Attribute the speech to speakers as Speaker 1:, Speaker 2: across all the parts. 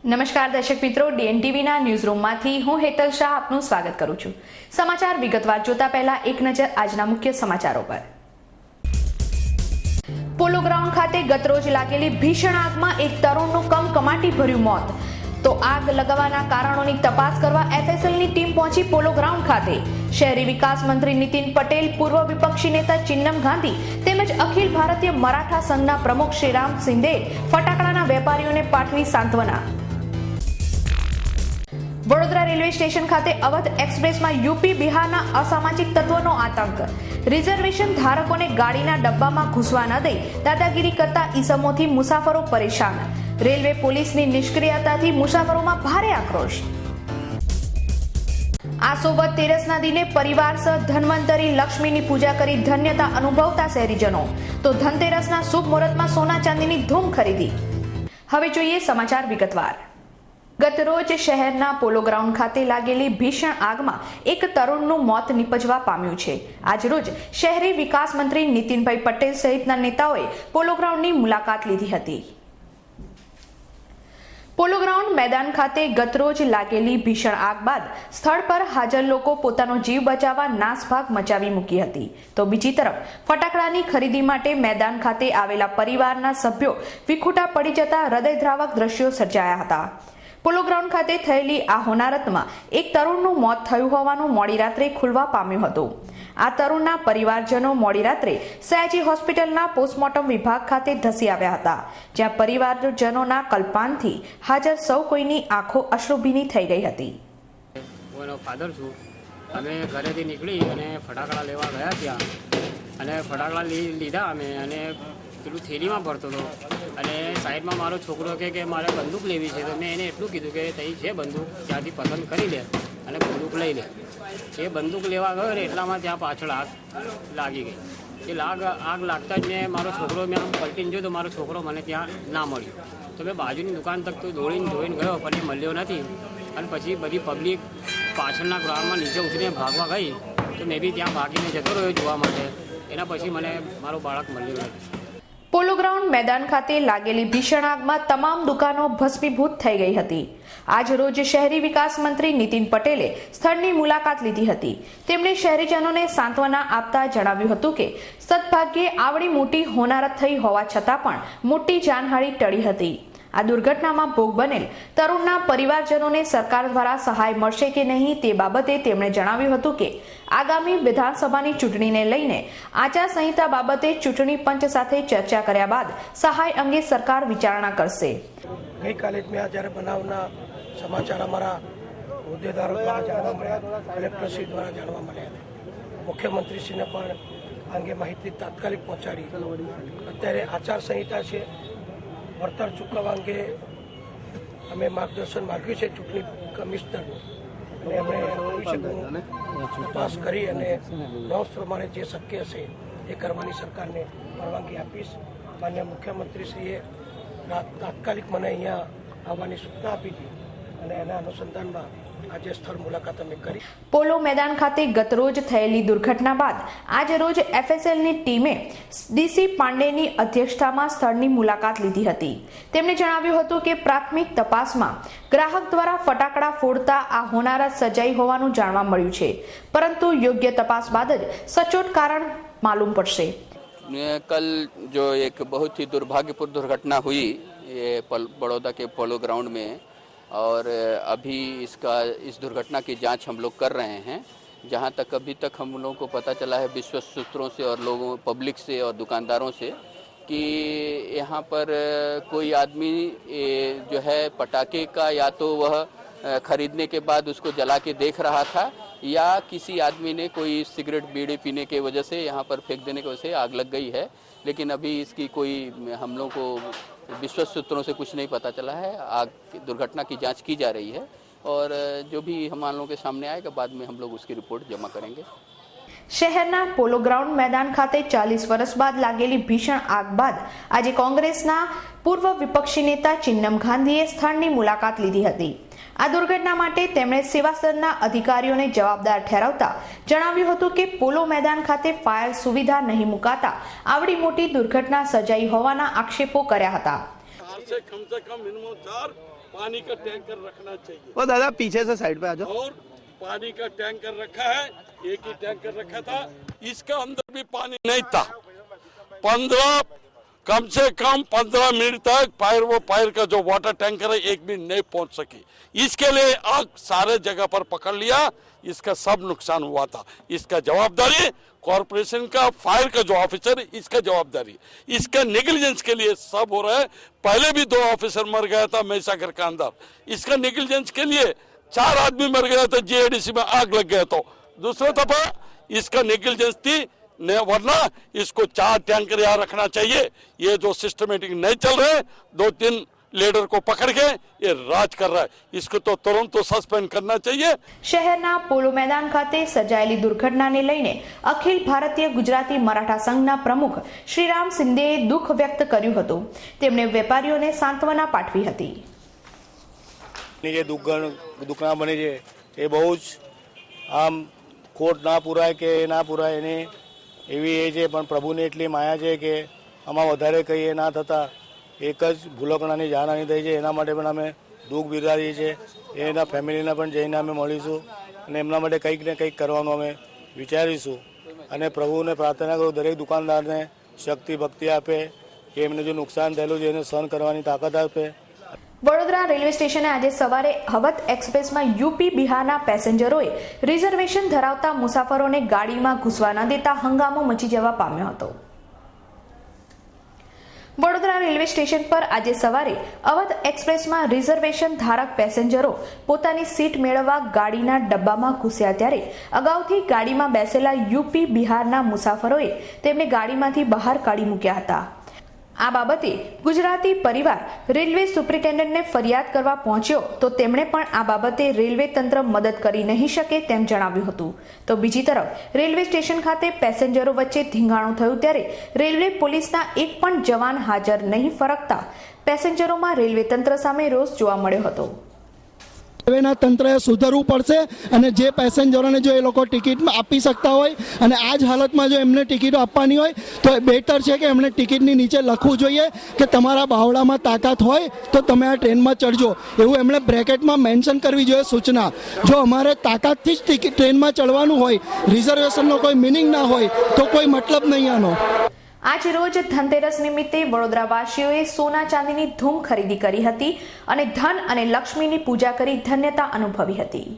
Speaker 1: નમસ્કાર દર્શક મિત્રો, ડીએનટીવીના ન્યૂઝરૂમમાંથી હું હેતલ શાહ આપનું સ્વાગત કરું છું। સમાચાર વિગતવાર જોતા પહેલા એક નજર આજના મુખ્ય સમાચારો પર। પોલો ગ્રાઉન્ડ ખાતે ગતરોજ લાગેલી ભીષણ આગમાં એક તરુણનું કમકમાટી ભર્યું મોત। તો આગ લગાવવાના કારણોની તપાસ કરવા એફએસએલની ટીમ પહોંચી પોલો ગ્રાઉન્ડ ખાતે। શહેરી વિકાસ મંત્રી નીતિન પટેલ, પૂર્વ વિપક્ષી નેતા ચિન્નમ ગાંધી તેમજ અખિલ ભારતીય મરાઠા સંઘના પ્રમુખ શ્રીરામ શિંદેએ ફટાકડાના વેપારીઓને પાઠવી સાંત્વના। વડોદરા રેલવે સ્ટેશન ખાતે અવધ એક્સપ્રેસમાં યુપી બિહારના અસામાજિક તત્વોનો આતંક। રિઝર્વેશન ધારકોને ગાડીના ડબ્બામાં ઘૂસવા ન દઈ દાદાગીરી કરતા ઈસમોથી મુસાફરો પરેશાન। રેલવે પોલીસની નિષ્ક્રિયતાથી મુસાફરોમાં ભારે આક્રોશ। આસોબત તેરસના દિને પરિવાર સહ ધન્વંતરી લક્ષ્મીની પૂજા કરી ધન્યતા અનુભવતા શહેરીજનો। તો ધનતેરસના શુભ મુહૂર્તમાં સોના ચાંદીની ધૂમ ખરીદી। હવે જોઈએ સમાચાર વિગતવાર। ગતરોજ શહેરના પોલો ગ્રાઉન્ડ ખાતે લાગેલી ભીષણ આગમાં એક તરુણનું મોત નિપજવા પામ્યું છે। આજરોજ શહેરી વિકાસ મંત્રી નીતિનભાઈ પટેલ સહિતના નેતાઓએ પોલો ગ્રાઉન્ડની મુલાકાત લીધી હતી। પોલો ગ્રાઉન્ડ મેદાન ખાતે ગતરોજ લાગેલી ભીષણ આગ બાદ સ્થળ પર હાજર લોકો પોતાનો જીવ બચાવવા નાસભાગ મચાવી મૂકી હતી। તો બીજી તરફ ફટાકડાની ખરીદી માટે મેદાન ખાતે આવેલા પરિવારના સભ્યો વિખૂટા પડી જતા હૃદયદ્રાવક દ્રશ્યો સર્જાયા હતા। પોલો ગ્રાઉન્ડ ખાતે થયેલી આ હોનારતમાં એક તરુણનું મોત થયું હોવાનું મોડી રાત્રે ખુલવા પામ્યું હતું। આ તરુણના પરિવારજનો મોડી રાત્રે સયાજી હોસ્પિટલના પોસ્ટમોર્ટમ વિભાગ ખાતે ધસી આવ્યા હતા, જ્યાં પરિવારજનોના કલ્પાનથી હાજર સૌ કોઈની આંખો અશ્રુભીની થઈ ગઈ હતી।
Speaker 2: હું એનો ફાધર છું। અમે ઘરેથી નીકળી અને ફટાકડા લેવા ગયા ત્યાં, અને ફટાકડા લીધા અમે, અને પેલું થેલીમાં ભરતો હતો, અને સાઈડમાં મારો છોકરો કે મારે બંદૂક લેવી છે, તો મેં એને એટલું કીધું કે તઈ છે બંદૂક, ત્યાંથી પસંદ કરી લે અને બંદૂક લઈ લે। એ બંદૂક લેવા ગયો ને એટલામાં ત્યાં પાછળ આગ લાગી ગઈ। એ આગ લાગતા જ મેં મારો છોકરો મેં આમ પલટીને જોયો તો મારો છોકરો મને ત્યાં ના મળ્યો। તો મેં બાજુની દુકાન તક તો દોડીને જોઈને ગયો, પણ એ મળ્યો નથી। અને પછી બધી પબ્લિક પાછળના ગ્રાઉન્ડમાં નીચે ઉતરીને ભાગવા ગઈ, તો મેં બી ત્યાં ભાગીને જતો રહ્યો જોવા માટે। એના પછી મને મારો બાળક મળ્યો નથી।
Speaker 1: પોલો ગ્રાઉન્ડ મેદાન ખાતે લાગેલી ભીષણ આગમાં તમામ દુકાનો ભસ્મીભૂત થઈ ગઈ હતી। આજ રોજ શહેરી વિકાસ મંત્રી નીતિન પટેલે સ્થળની મુલાકાત લીધી હતી। તેમણે શહેરીજનોને સાંત્વના આપતા જણાવ્યું હતું કે સદભાગ્યે આવડી મોટી હોનારત થઈ હોવા છતાં પણ મોટી જાનહાનિ ટળી હતી। આ દુર્ઘટનામાં ભોગ બનેલ તરુણના પરિવારજનોને સરકાર દ્વારા સહાય મળશે કે નહીં તે બાબતે તેમણે જણાવ્યું હતું કે આગામી વિધાનસભાની ચૂંટણીને લઈને આચારસંહિતા બાબતે ચૂંટણી પંચ સાથે ચર્ચા કર્યા બાદ સહાય અંગે સરકાર વિચારણા કરશે।
Speaker 3: ગઈકાલે મેં જ્યારે બનાવના સમાચાર અમારા હોદ્દેદારો દ્વારા જાણવા મળ્યા, કલેક્ટરશ્રી દ્વારા જાણવા મળ્યા, મુખ્યમંત્રીશ્રીને પણ અંગે માહિતી તાત્કાલિક પહોંચાડી। અત્યારે આચારસંહિતા છે, વળતર ચૂકવવા અંગે અમે માર્ગદર્શન માગ્યું છે ચૂંટણી કમિશનરનું, અને એમણે કહ્યું છે કે હું તપાસ કરી અને નોંધ પ્રમાણે જે શક્ય હશે એ કરવાની સરકારને પરવાનગી આપીશ। માન્ય મુખ્યમંત્રીશ્રીએ તાત્કાલિક મને અહીંયા આવવાની સૂચના આપી હતી, અને એના અનુસંધાનમાં આજે સ્થળ મુલાકાત અમે કરી।
Speaker 1: પોલો મેદાન ખાતે ગતરોજ થયેલી દુર્ઘટના બાદ આજ રોજ એફએસએલની ટીમે ડીસી પાંડેની અધ્યક્ષતામાં સ્થળની મુલાકાત લીધી હતી। તેમણે જણાવ્યું હતું કે પ્રાથમિક તપાસમાં ગ્રાહક દ્વારા ફટાકડા ફોડતા આ હોનારત સર્જાઈ હોવાનું જાણવા મળ્યું છે, પરંતુ યોગ્ય તપાસ બાદ જ સચોટ કારણ मालूम પડશે।
Speaker 4: कल जो एक बहुत ही दुर्भाग्यपूर्ण दुर्घटना हुई ये बड़ौदा के पोलो ग्राउंड में, और अभी इस दुर्घटना की जांच हम लोग कर रहे हैं। जहां तक अभी तक हम लोगों को पता चला है विश्वस्त सूत्रों से और लोगों पब्लिक से और दुकानदारों से कि यहाँ पर कोई आदमी जो है पटाखे का या तो वह खरीदने के बाद उसको जला के देख रहा था, या किसी आदमी ने कोई सिगरेट बीड़ी पीने के वजह से यहाँ पर फेंक देने की वजह से आग लग गई है। लेकिन अभी इसकी कोई हम लोग को विश्वस्त सूत्रों से कुछ नहीं पता चला है। आग दुर्घटना की जांच की जा रही है, और जो भी हम लोगों के सामने आएगा बाद में हम लोग उसकी रिपोर्ट जमा करेंगे।
Speaker 1: શહેરના પોલો ગ્રાઉન્ડ મેદાન ખાતે 40 વર્ષ બાદ લાગેલી ભીષણ આગ બાદ આજે કોંગ્રેસના પૂર્વ વિપક્ષી નેતા ચિન્નમ ગાંધીએ સ્થળની મુલાકાત લીધી હતી। આ દુર્ઘટના માટે તેમણે સેવાસદનના અધિકારીઓને જવાબદાર ઠેરવતા જણાવ્યું હતું કે પોલો મેદાન ખાતે ફાયર સુવિધા નહીં મુકાતા આવડી મોટી દુર્ઘટના સર્જાઈ હોવાના આક્ષેપો કર્યા હતા।
Speaker 5: पानी का टैंकर रखना चाहिए।
Speaker 6: वो दादा पीछे से साइड पे आ जाओ।
Speaker 5: और पानी का टैंकर रखा है, एक ही टैंकर रखा था, इसके अंदर भी पानी नहीं था। 15 कम से कम 15 मिनट तक फायर का जो वाटर टैंकर है एक भी नहीं पहुंच सकी। इसके लिए आग सारे जगह पर पकड़ लिया, इसका सब नुकसान हुआ था। इसका जवाबदारी कॉरपोरेशन का, फायर का जो ऑफिसर, इसका जवाबदारी, इसका नेग्लिजेंस के लिए सब हो रहा है। पहले भी 2 ऑफिसर मर गया था महिसागर के अंदर, इसका नेग्लिजेंस के लिए 4 आदमी मर गया था, जीआईडीसी में आग लग गया। तो दूसरा दफा इसका नेग्लिजेंस थी, वरना इसको 4 टैंकर यहाँ रखना चाहिए। ये जो सिस्टमेटिक नहीं चल रहे, 2-3 લીડર કો પકડ કે એ રાજ કર રહા હૈ, इसको तो तुरंत तो सस्पेंड करना चाहिए।
Speaker 1: શહેરના પોલો મેદાન ખાતે સર્જાયેલી દુર્ઘટનાને લઈને અખિલ ભારતીય ગુજરાતી મરાઠા સંઘના પ્રમુખ શ્રીરામ શિંદેએ દુઃખ વ્યક્ત કર્યું હતું। તેમણે વેપારીઓને સાંત્વના પાઠવી હતી।
Speaker 6: જે દુકાન બની છે એ બહુ જ આમ ખોટ ના પૂરાય કે ના પૂરાય એની એવી એ છે, પણ પ્રભુને એટલી માયા છે કે આમાં વધારે કંઈ એ ના થતા એક જ ભૂલકણાની જાનહાની થઈ છે। એના માટે પણ અમે દુઃખ બિરદાવીએ છીએ। એના ફેમિલીને પણ જઈને અમે મળીશું અને એમના માટે કંઈક ને કંઈક કરવાનું અમે વિચારીશું અને પ્રભુને પ્રાર્થના કરું દરેક દુકાનદારને શક્તિ ભક્તિ આપે કે એમને જો નુકસાન થયેલું છે એને સહન કરવાની તાકાત આપે।
Speaker 1: વડોદરા રેલવે સ્ટેશને આજે સવારે હવત એક્સપ્રેસમાં યુપી બિહારના પેસેન્જરોએ રિઝર્વેશન ધરાવતા મુસાફરોને ગાડીમાં ઘૂસવા ન દેતા હંગામો મચી જવા પામ્યો હતો। વડોદરા રેલવે સ્ટેશન પર આજે સવારે અવધ એક્સપ્રેસમાં રિઝર્વેશન ધારક પેસેન્જરો પોતાની સીટ મેળવવા ગાડીના ડબ્બામાં ઘૂસ્યા ત્યારે અગાઉથી ગાડીમાં બેસેલા યુપી બિહારના મુસાફરોએ તેમને ગાડીમાંથી બહાર કાઢી મૂક્યા હતા। આ બાબતે ગુજરાતી પરિવાર રેલવે સુપ્રિન્ટેન્ડન્ટને ફરિયાદ કરવા પહોંચ્યો તો તેમણે પણ આ બાબતે રેલવે તંત્ર મદદ કરી નહીં શકે તેમ જણાવ્યું હતું। તો બીજી તરફ રેલવે સ્ટેશન ખાતે પેસેન્જરો વચ્ચે ધીંગાણું થયું ત્યારે રેલવે પોલીસના એક પણ જવાન હાજર નહીં ફરકતા પેસેન્જરોમાં રેલવે તંત્ર સામે રોષ જોવા મળ્યો હતો।
Speaker 7: રેલવેના તંત્રએ સુધરવું પડશે અને જે પેસેન્જરોને જો એ લોકો ટિકિટ આપી શકતા હોય અને આ જ હાલતમાં જો એમને ટિકિટો આપવાની હોય તો એ બેટર છે કે એમને ટિકિટની નીચે લખવું જોઈએ કે તમારા બાવડામાં તાકાત હોય તો તમે આ ટ્રેનમાં ચડજો, એવું એમણે બ્રેકેટમાં મેન્શન કરવી જોઈએ સૂચના। જો અમારે તાકાતથી જ ટિકિટ ટ્રેનમાં ચડવાનું હોય, રિઝર્વેશનનો કોઈ મિનિંગ ના હોય તો કોઈ મતલબ નહીં આનો।
Speaker 1: આજ રોજ ધનતેરસ નિમિત્તે વડોદરાવાસીઓએ સોના ચાંદીની ધૂમ ખરીદી કરી હતી અને ધન અને લક્ષ્મીની પૂજા કરી ધન્યતા અનુભવી હતી।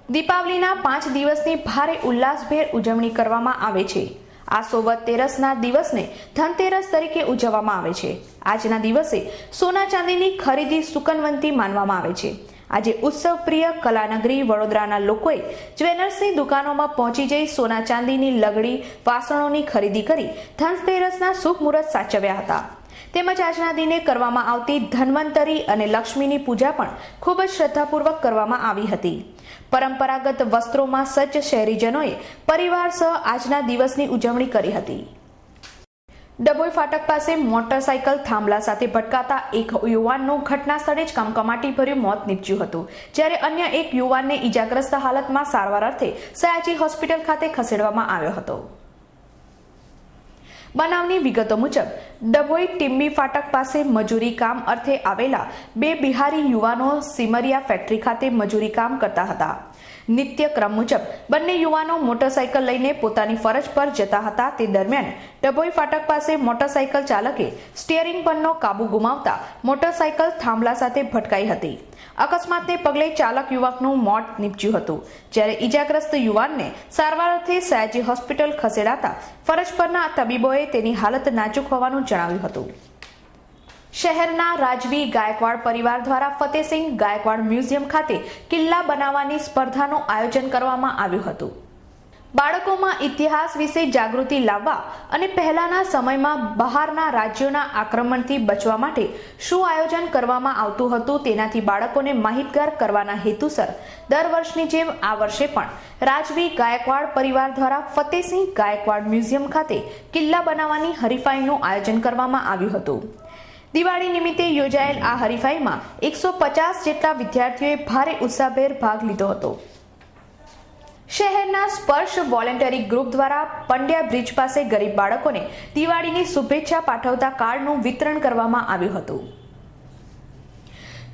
Speaker 1: દીપાવલીના 5 દિવસની ભારે ઉલ્લાસભેર ઉજવણી કરવામાં આવે છે। આ સોવત તેરસના દિવસને ધનતેરસ તરીકે ઉજવવામાં આવે છે। આજના દિવસે સોના ચાંદીની ખરીદી સુકનવંતી માનવામાં આવે છે। આજે ઉત્સવ પ્રિય કલાનગરી વડોદરાના લોકોએ જ્વેલર્સની દુકાનોમાં પહોંચી જઈ સોના ચાંદીની લગડી વાસણોની ખરીદી કરી ધનતેરસના શુભ મુહૂર્ત સાચવ્યા હતા। તેમજ આજના દિને કરવામાં આવતી ધન્વંતરી અને લક્ષ્મીની પૂજા પણ ખૂબ જ શ્રદ્ધાપૂર્વક કરવામાં આવી હતી। પરંપરાગત વસ્ત્રોમાં સજ્જ શહેરીજનોએ પરિવાર સહ આજના દિવસની ઉજવણી કરી હતી। ડભોઈ ફાટક પાસે મોટરસાયકલ થાંભલા સાથે ભટકાતા એક યુવાનનું ઘટના સ્થળે જ કમકમાટીભર્યું મોત નીપજ્યું હતું, જ્યારે અન્ય એક યુવાનને ઈજાગ્રસ્ત હાલતમાં સારવાર અર્થે સયાજી હોસ્પિટલ ખાતે ખસેડવામાં આવ્યો હતો। બનાવની વિગતો મુજબ ડભોઈ ટીમ્બી ફાટક પાસે મજૂરી કામ અર્થે આવેલા 2 બિહારી યુવાનો સિમરિયા ફેક્ટરી ખાતે મજૂરી કામ કરતા હતા। નિત્યક્રમ મુજબ બંને યુવાનો મોટરસાયકલ લઈને પોતાની ફરજ પર જતા હતા। તે દરમિયાન ડભોઈ ફાટક પાસે મોટરસાયકલ ચાલકે સ્ટીયરિંગ પરનો કાબુ ગુમાવતા મોટરસાયકલ થાંભલા સાથે ભટકાઈ હતી। અકસ્માતને પગલે ચાલક યુવકનું મોત નીપજ્યું હતું, જ્યારે ઈજાગ્રસ્ત યુવાનને સારવાર અર્થે સયાજી હોસ્પિટલ ખસેડાતા ફરજ પરના તબીબોએ તેની હાલત નાજુક હોવાનું જણાવ્યું હતું। શહેરના રાજવી ગાયકવાડ પરિવાર દ્વારા ફતેહસિંહ ગાયકવાડ મ્યુઝિયમ ખાતે કિલ્લા બનાવવાની સ્પર્ધાનું આયોજન કરવામાં આવ્યું હતું। બાળકોમાં ઇતિહાસ વિશે જાગૃતિ લાવવા અને પહેલાના સમયમાં બહારના રાજ્યોના આક્રમણથી બચવા માટે શું આયોજન કરવામાં આવતું હતું તેનાથી બાળકોને માહિતગાર કરવાના હેતુસર દર વર્ષની જેમ આ વર્ષે પણ રાજવી ગાયકવાડ પરિવાર દ્વારા ફતેહસિંહ ગાયકવાડ મ્યુઝિયમ ખાતે કિલ્લા બનાવવાની હરીફાઈનું આયોજન કરવામાં આવ્યું હતું। દિવાળી નિમિત્તે યોજાયેલ આ હરીફાઈમાં 150 જેટલા વિદ્યાર્થીઓએ ભારે ઉત્સાહભેર ભાગ લીધો હતો। શહેરના સ્પર્શ વોલેન્ટરી ગ્રુપ દ્વારા પંડ્યા બ્રિજ પાસે ગરીબ બાળકોને દિવાળીની શુભેચ્છા પાઠવતા કાર્ડનું વિતરણ કરવામાં આવ્યું હતું।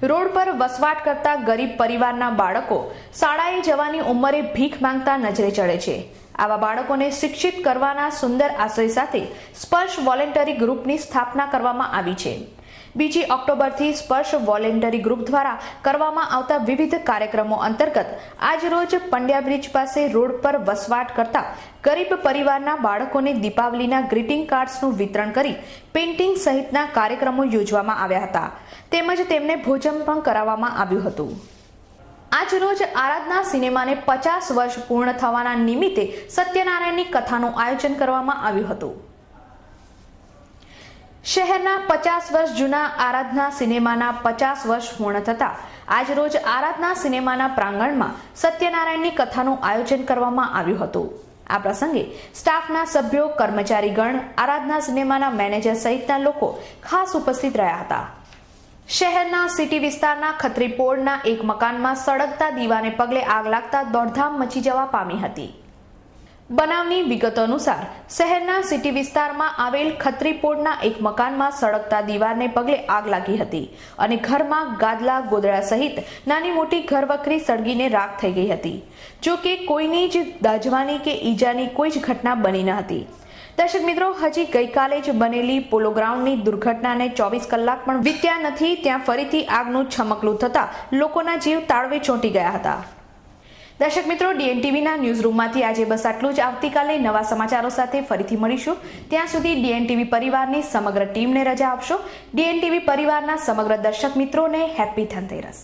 Speaker 1: રોડ પર વસવાટ કરતા ગરીબ પરિવારના બાળકો શાળાએ જવાની ઉંમરે ભીખ માંગતા નજરે ચડે છે. આવા બાળકોને શિક્ષિત કરવાના સુંદર આશય સાથે સ્પર્શ વોલેન્ટરી ગ્રુપની સ્થાપના કરવામાં આવી છે. 2 ઓક્ટોબરથી સ્પર્શ વોલેન્ટરી ગ્રુપ દ્વારા કરવામાં આવતા વિવિધ કાર્યક્રમો અંતર્ગત આજરોજ પંડ્યા બ્રિજ પાસે રોડ પર વસવાટ કરતા ગરીબ પરિવારના બાળકોને દીપાવલીના ગ્રીટિંગ કાર્ડ્સનું વિતરણ કરી પેઇન્ટિંગ સહિતના કાર્યક્રમો યોજવામાં આવ્યા હતા. તેમજ તેમને ભોજન પણ કરાવવામાં આવ્યું હતું. આજરોજ આરાધના સિનેમાને 50 વર્ષ પૂર્ણ થવાના નિમિત્તે સત્યનારાયણની કથાનું આયોજન કરવામાં આવ્યું હતું. શહેરના 50 વર્ષ જૂના આરાધના સિનેમાના 50 વર્ષ પૂર્ણ થતા આજરોજ આરાધના સિનેમાના પ્રાંગણમાં સત્યનારાયણની કથાનું આયોજન કરવામાં આવ્યું હતું. આ પ્રસંગે સ્ટાફના સભ્યો, કર્મચારીગણ, આરાધના સિનેમાના મેનેજર સહિતના લોકો ખાસ ઉપસ્થિત રહ્યા હતા. શહેરના સિટી વિસ્તારના ખત્રીપોળના એક મકાનમાં સળગતા દીવાને પગલે આગ લાગતા દોડધામ મચી જવા પામી હતી. બનાવની વિગતો અનુસાર શહેરના સિટી વિસ્તારમાં આવેલ ખત્રીપોળના એક મકાનમાં સળગતા દીવારને પગલે આગ લાગી હતી અને ઘરમાં ગાદલા, ગોદડા સહિત નાની મોટી ઘરવખરી સળગીને રાખ થઈ ગઈ હતી. જો કે કોઈની જ દાઝવાની કે ઈજાની કોઈ જ ઘટના બની ન હતી. દર્શક મિત્રો, હજી ગઈકાલે જ બનેલી પોલો ગ્રાઉન્ડની દુર્ઘટનાને 24 કલાક પણ વીત્યા નથી ત્યાં ફરીથી આગનું છમકલું થતા લોકોના જીવ તાળવે ચોંટી ગયા હતા. દર્શક મિત્રો, DNTVના ન્યૂઝરૂમમાંથી આજે બસ આટલું જ. આવતીકાલે નવા સમાચારો સાથે ફરીથી મળીશું. ત્યાં સુધી DNTV પરિવારની સમગ્ર ટીમને રજા આપશો. DNTV પરિવારના સમગ્ર દર્શક મિત્રોને હેપી ધનતેરસ.